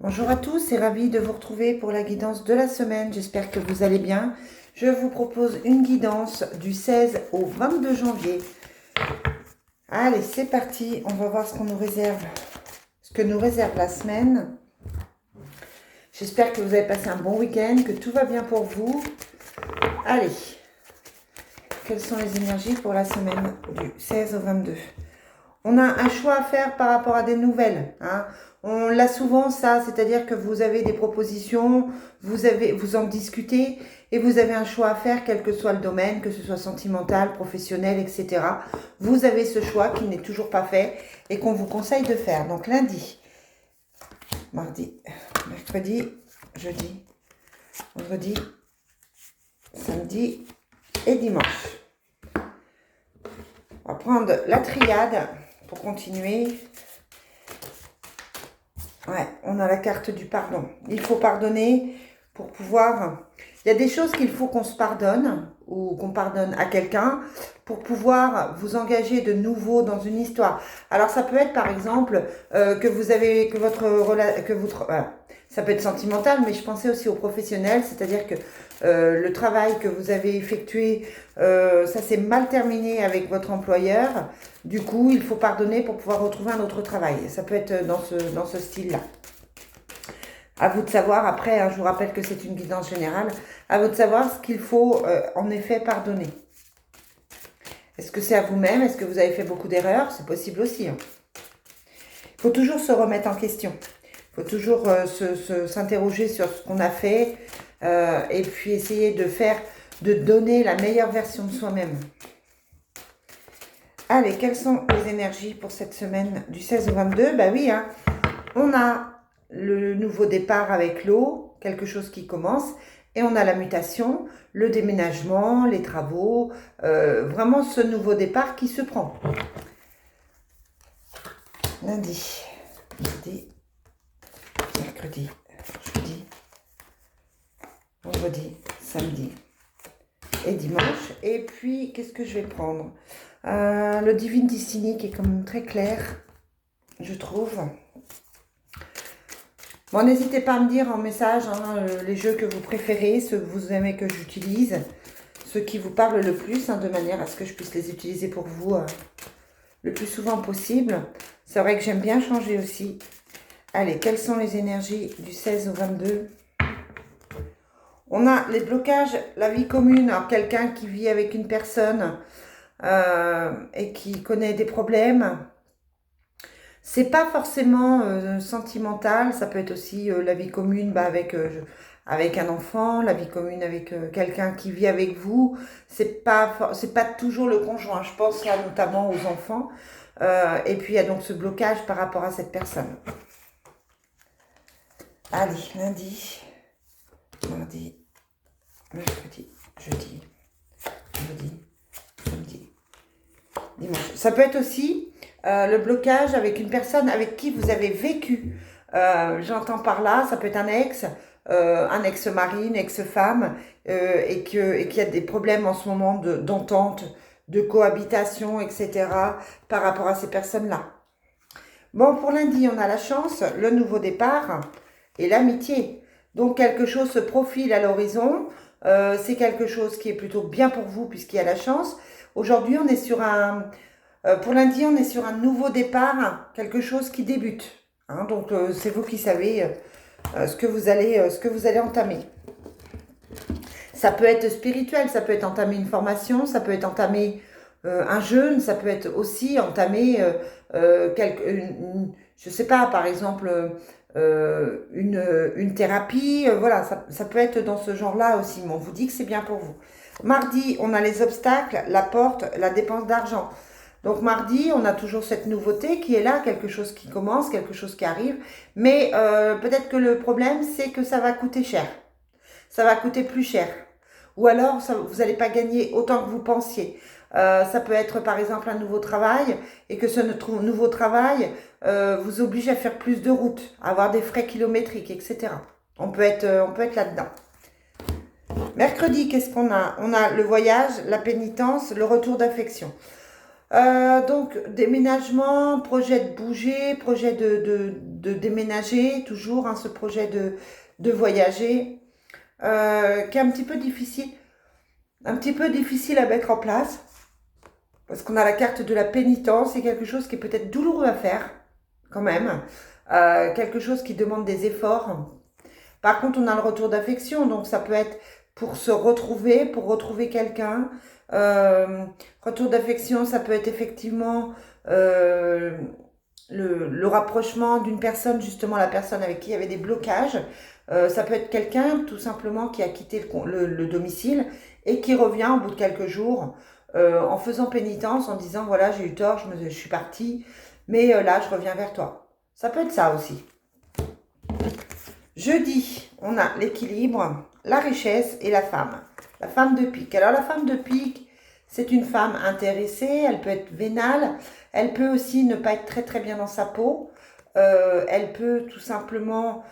Bonjour à tous et ravi de vous retrouver pour la guidance de la semaine. J'espère que vous allez bien. Je vous propose une guidance du 16 au 22 janvier. Allez, c'est parti. On va voir ce qu'on nous réserve, ce que nous réserve la semaine. J'espère que vous avez passé un bon week-end, que tout va bien pour vous. Allez, quelles sont les énergies pour la semaine du 16 au 22? On a un choix à faire par rapport à des nouvelles. On l'a souvent ça, c'est-à-dire que vous avez des propositions, vous en discutez et vous avez un choix à faire, quel que soit le domaine, que ce soit sentimental, professionnel, etc. Vous avez ce choix qui n'est toujours pas fait et qu'on vous conseille de faire. Donc lundi, mardi, mercredi, jeudi, vendredi, samedi et dimanche. On va prendre la triade pour continuer. Ouais, on a la carte du pardon. Il faut pardonner pour pouvoir... Il y a des choses qu'il faut qu'on se pardonne ou qu'on pardonne à quelqu'un pour pouvoir vous engager de nouveau dans une histoire. Alors ça peut être par exemple que vous avez que votre ça peut être sentimental, mais je pensais aussi au professionnel, c'est-à-dire que le travail que vous avez effectué, ça s'est mal terminé avec votre employeur. Du coup, il faut pardonner pour pouvoir retrouver un autre travail. Ça peut être dans ce style-là. À vous de savoir, après, je vous rappelle que c'est une guidance générale, à vous de savoir ce qu'il faut en effet pardonner. Est-ce que c'est à vous-même? Est-ce que vous avez fait beaucoup d'erreurs? C'est possible aussi. Il faut toujours se remettre en question. Il faut toujours s'interroger sur ce qu'on a fait et puis essayer de donner la meilleure version de soi-même. Allez, quelles sont les énergies pour cette semaine du 16 au 22? Bah oui, on a le nouveau départ avec l'eau, quelque chose qui commence, et on a la mutation, le déménagement, les travaux, vraiment ce nouveau départ qui se prend. Lundi, mardi, mercredi, jeudi, vendredi, samedi et dimanche. Et puis, qu'est-ce que je vais prendre? Le Divine Destiny qui est quand même très clair, je trouve. Bon, n'hésitez pas à me dire en message les jeux que vous préférez, ceux que vous aimez que j'utilise, ceux qui vous parlent le plus, de manière à ce que je puisse les utiliser pour vous le plus souvent possible. C'est vrai que j'aime bien changer aussi. Allez, quelles sont les énergies du 16 au 22? On a les blocages, la vie commune. Alors, quelqu'un qui vit avec une personne et qui connaît des problèmes. C'est pas forcément sentimental, ça peut être aussi la vie commune avec un enfant, la vie commune avec quelqu'un qui vit avec vous. C'est pas toujours le conjoint, je pense là notamment aux enfants. Et puis il y a donc ce blocage par rapport à cette personne. Allez, lundi, mardi, mercredi, jeudi, vendredi, samedi, dimanche. Ça peut être aussi le blocage avec une personne avec qui vous avez vécu. J'entends par là, ça peut être un ex-mari, une ex-femme, et qu'il y a des problèmes en ce moment d'entente, de cohabitation, etc. par rapport à ces personnes-là. Bon, pour lundi, on a la chance, le nouveau départ et l'amitié. Donc, quelque chose se profile à l'horizon. C'est quelque chose qui est plutôt bien pour vous puisqu'il y a la chance. Aujourd'hui, on est sur pour lundi, on est sur un nouveau départ, quelque chose qui débute. Donc, c'est vous qui savez ce que vous allez entamer. Ça peut être spirituel, ça peut être entamer une formation, ça peut être entamer un jeûne, ça peut être aussi entamer je sais pas, par exemple, une thérapie. Voilà, ça peut être dans ce genre-là aussi, mais on vous dit que c'est bien pour vous. Mardi, on a les obstacles, la porte, la dépense d'argent. Donc mardi, on a toujours cette nouveauté qui est là, quelque chose qui commence, quelque chose qui arrive. Mais peut-être que le problème, c'est que ça va coûter cher. Ça va coûter plus cher. Ou alors, vous n'allez pas gagner autant que vous pensiez. Ça peut être par exemple un nouveau travail et que ce nouveau travail vous oblige à faire plus de routes, à avoir des frais kilométriques, etc. On peut être là-dedans. Mercredi, qu'est-ce qu'on a? On a le voyage, la pénitence, le retour d'affection. Donc, déménagement, projet de bouger, projet de déménager, toujours hein, ce projet de voyager, qui est un petit peu difficile à mettre en place, parce qu'on a la carte de la pénitence, c'est quelque chose qui est peut-être douloureux à faire, quand même, quelque chose qui demande des efforts. Par contre, on a le retour d'affection, donc ça peut être pour se retrouver, pour retrouver quelqu'un. Retour d'affection, ça peut être effectivement le rapprochement d'une personne, justement la personne avec qui il y avait des blocages. Ça peut être quelqu'un tout simplement qui a quitté le domicile et qui revient au bout de quelques jours en faisant pénitence, en disant voilà j'ai eu tort, je suis partie, mais là je reviens vers toi. Ça peut être ça aussi. Jeudi, on a l'équilibre, la richesse et la femme. La femme de pique. Alors la femme de pique, c'est une femme intéressée, elle peut être vénale, elle peut aussi ne pas être très très bien dans sa peau, elle peut tout simplement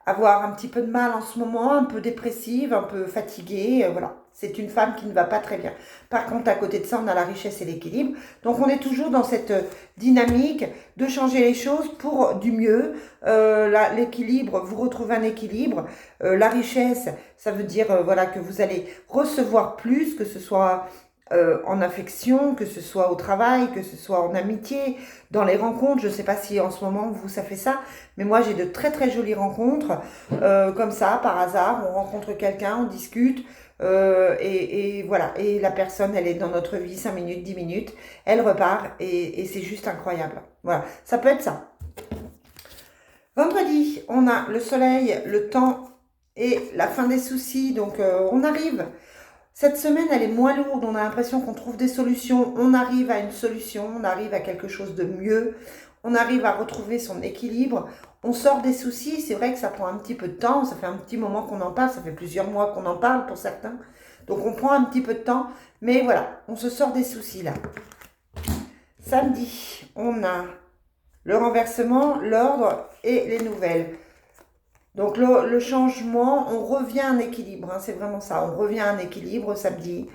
avoir un petit peu de mal en ce moment, un peu dépressive, un peu fatiguée, voilà. C'est une femme qui ne va pas très bien. Par contre, à côté de ça, on a la richesse et l'équilibre. Donc, on est toujours dans cette dynamique de changer les choses pour du mieux. L'équilibre, vous retrouvez un équilibre. La richesse, ça veut dire voilà que vous allez recevoir plus, que ce soit en affection, que ce soit au travail, que ce soit en amitié, dans les rencontres. Je ne sais pas si en ce moment, vous, ça fait ça, mais moi, j'ai de très, très jolies rencontres. Comme ça, par hasard, on rencontre quelqu'un, on discute. Et voilà, et la personne, elle est dans notre vie 5 minutes, 10 minutes, elle repart et c'est juste incroyable. Voilà, ça peut être ça. Vendredi, on a le soleil, le temps et la fin des soucis. Donc, on arrive. Cette semaine, elle est moins lourde. On a l'impression qu'on trouve des solutions. On arrive à une solution. On arrive à quelque chose de mieux. On arrive à retrouver son équilibre. On sort des soucis. C'est vrai que ça prend un petit peu de temps. Ça fait un petit moment qu'on en parle. Ça fait plusieurs mois qu'on en parle pour certains. Donc, on prend un petit peu de temps. Mais voilà, on se sort des soucis là. Samedi, on a le renversement, l'ordre et les nouvelles. Donc le changement, on revient à un équilibre, hein, c'est vraiment ça, on revient à un équilibre samedi,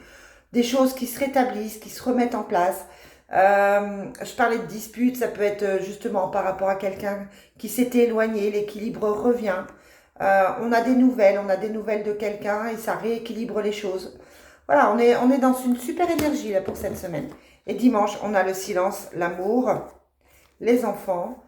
des choses qui se rétablissent, qui se remettent en place. Je parlais de dispute, ça peut être justement par rapport à quelqu'un qui s'était éloigné, l'équilibre revient. On a des nouvelles de quelqu'un et ça rééquilibre les choses. Voilà, on est dans une super énergie là pour cette semaine. Et dimanche, on a le silence, l'amour, les enfants.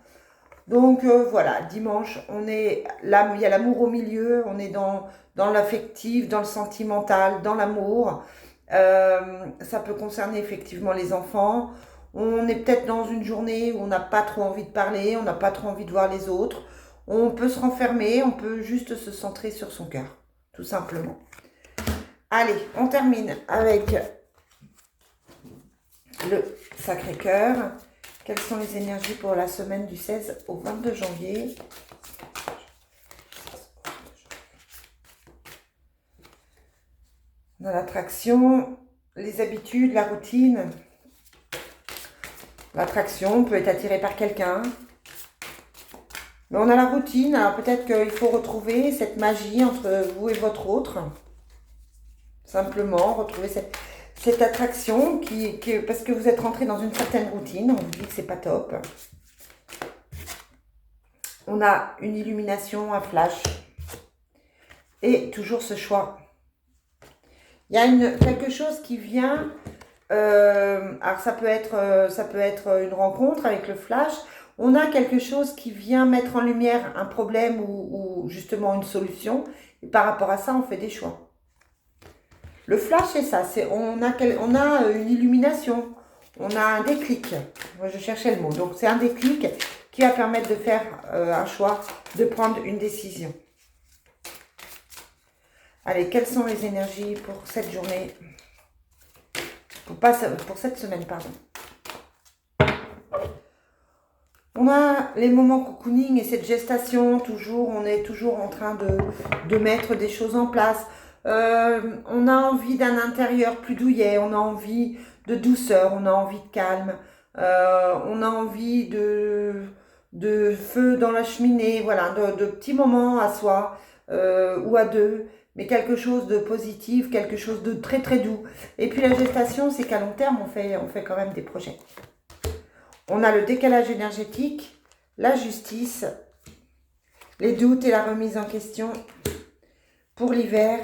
Donc voilà, dimanche, on est là, il y a l'amour au milieu, on est dans l'affectif, dans le sentimental, dans l'amour. Ça peut concerner effectivement les enfants. On est peut-être dans une journée où on n'a pas trop envie de parler, on n'a pas trop envie de voir les autres. On peut se renfermer, on peut juste se centrer sur son cœur, tout simplement. Allez, on termine avec le Sacré-Cœur. Quelles sont les énergies pour la semaine du 16 au 22 janvier? Dans l'attraction, les habitudes, la routine. L'attraction peut être attirée par quelqu'un. Mais on a la routine, alors peut-être qu'il faut retrouver cette magie entre vous et votre autre. Simplement, retrouver cette attraction parce que vous êtes rentré dans une certaine routine, on vous dit que c'est pas top. On a une illumination, un flash. Et toujours ce choix. Il y a quelque chose qui vient. Alors ça peut être une rencontre avec le flash. On a quelque chose qui vient mettre en lumière un problème ou justement une solution. Et par rapport à ça, on fait des choix. Le flash, c'est ça. On a une illumination. On a un déclic. Moi, je cherchais le mot. Donc, c'est un déclic qui va permettre de faire un choix, de prendre une décision. Allez, quelles sont les énergies pour cette journée? Pour cette semaine, pardon. On a les moments cocooning et cette gestation, on est toujours en train de mettre des choses en place. On a envie d'un intérieur plus douillet, on a envie de douceur, on a envie de calme, on a envie de feu dans la cheminée, voilà, de petits moments à soi ou à deux mais quelque chose de positif, quelque chose de très très doux. Et puis la gestation, c'est qu'à long terme, on fait quand même des projets. On a le décalage énergétique, la justice, les doutes et la remise en question pour l'hiver.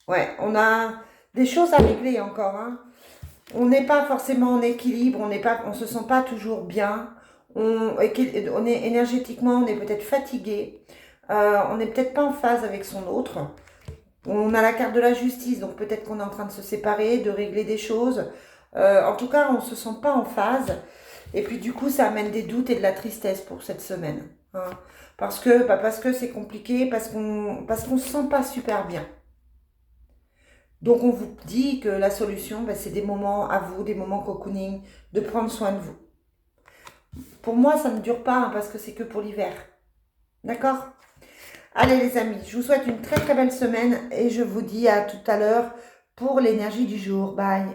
Ouais, on a des choses à régler encore. Hein. On n'est pas forcément en équilibre, on se sent pas toujours bien. On est énergétiquement, on est peut-être fatigué. On n'est peut-être pas en phase avec son autre. On a la carte de la justice, donc peut-être qu'on est en train de se séparer, de régler des choses. En tout cas, on ne se sent pas en phase. Et puis du coup, ça amène des doutes et de la tristesse pour cette semaine. Hein. Parce que c'est compliqué, parce qu'on ne se sent pas super bien. Donc on vous dit que la solution, c'est des moments à vous, des moments cocooning, de prendre soin de vous. Pour moi, ça ne dure pas, hein, parce que c'est que pour l'hiver. D'accord ? Allez les amis, je vous souhaite une très très belle semaine et je vous dis à tout à l'heure pour l'énergie du jour. Bye.